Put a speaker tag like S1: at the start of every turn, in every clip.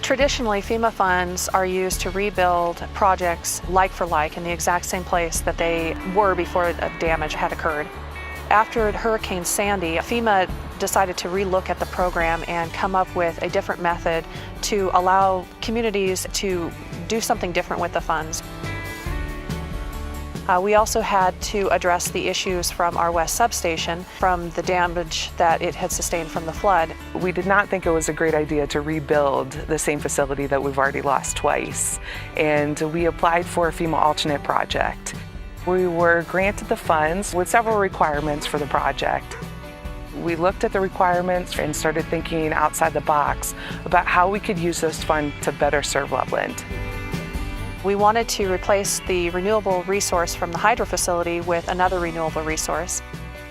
S1: Traditionally, FEMA funds are used to rebuild projects like for like in the exact same place that they were before damage had occurred. After Hurricane Sandy, FEMA decided to relook at the program and come up with a different method to allow communities to do something different with the funds. We also had to address the issues from our West Substation from the damage that it had sustained from the flood.
S2: We did not think it was a great idea to rebuild the same facility that we've already lost twice, and we applied for a FEMA alternate project. We were granted the funds with several requirements for the project. We looked at the requirements and started thinking outside the box about how we could use those funds to better serve Loveland.
S1: We wanted to replace the renewable resource from the hydro facility with another renewable resource.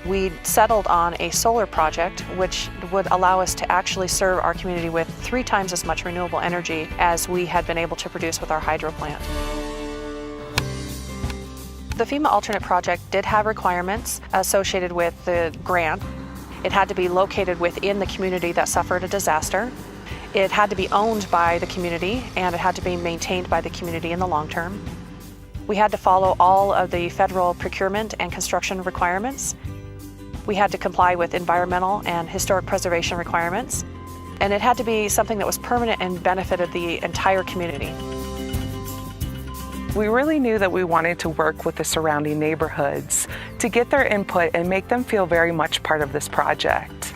S1: We settled on a solar project which would allow us to actually serve our community with 3 times as much renewable energy as we had been able to produce with our hydro plant. The FEMA alternate project did have requirements associated with the grant. It had to be located within the community that suffered a disaster. It had to be owned by the community, and it had to be maintained by the community in the long term. We had to follow all of the federal procurement and construction requirements. We had to comply with environmental and historic preservation requirements. And it had to be something that was permanent and benefited the entire community.
S2: We really knew that we wanted to work with the surrounding neighborhoods to get their input and make them feel very much part of this project.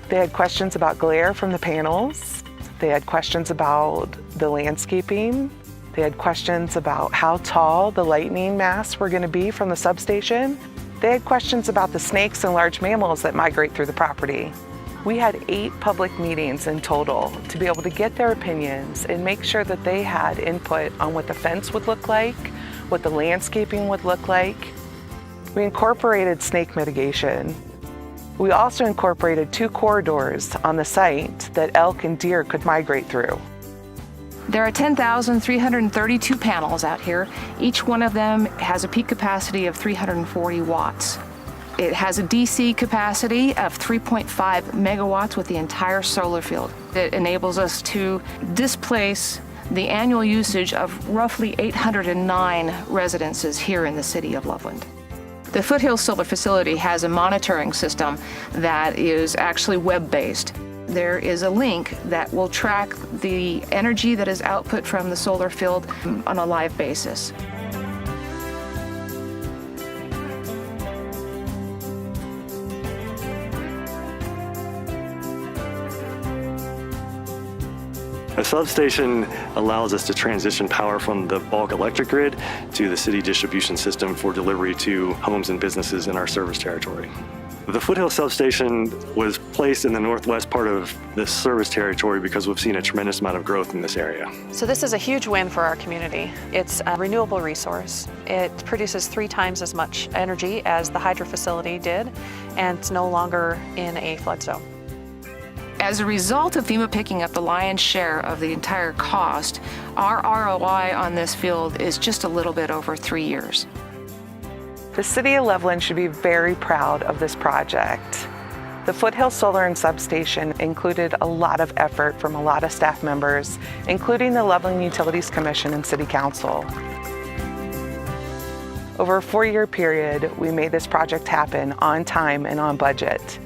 S2: They had questions about glare from the panels. They had questions about the landscaping. They had questions about how tall the lightning masts were going to be from the substation. They had questions about the snakes and large mammals that migrate through the property. We had 8 public meetings in total to be able to get their opinions and make sure that they had input on what the fence would look like, what the landscaping would look like. We incorporated snake mitigation. We also incorporated 2 corridors on the site that elk and deer could migrate through.
S3: There are 10,332 panels out here. Each one of them has a peak capacity of 340 watts. It has a DC capacity of 3.5 megawatts with the entire solar field. It enables us to displace the annual usage of roughly 809 residences here in the city of Loveland. The Foothills solar facility has a monitoring system that is actually web-based. There is a link that will track the energy that is output from the solar field on a live basis.
S4: A substation allows us to transition power from the bulk electric grid to the city distribution system for delivery to homes and businesses in our service territory. The Foothills substation was placed in the northwest part of this service territory because we've seen a tremendous amount of growth in this area.
S1: So this is a huge win for our community. It's a renewable resource. It produces 3 times as much energy as the hydro facility did, and it's no longer in a flood zone.
S3: As a result of FEMA picking up the lion's share of the entire cost, our ROI on this field is just a little bit over 3 years.
S2: The City of Loveland should be very proud of this project. The Foothills Solar and Substation included a lot of effort from a lot of staff members, including the Loveland Utilities Commission and City Council. Over a 4-year period, we made this project happen on time and on budget.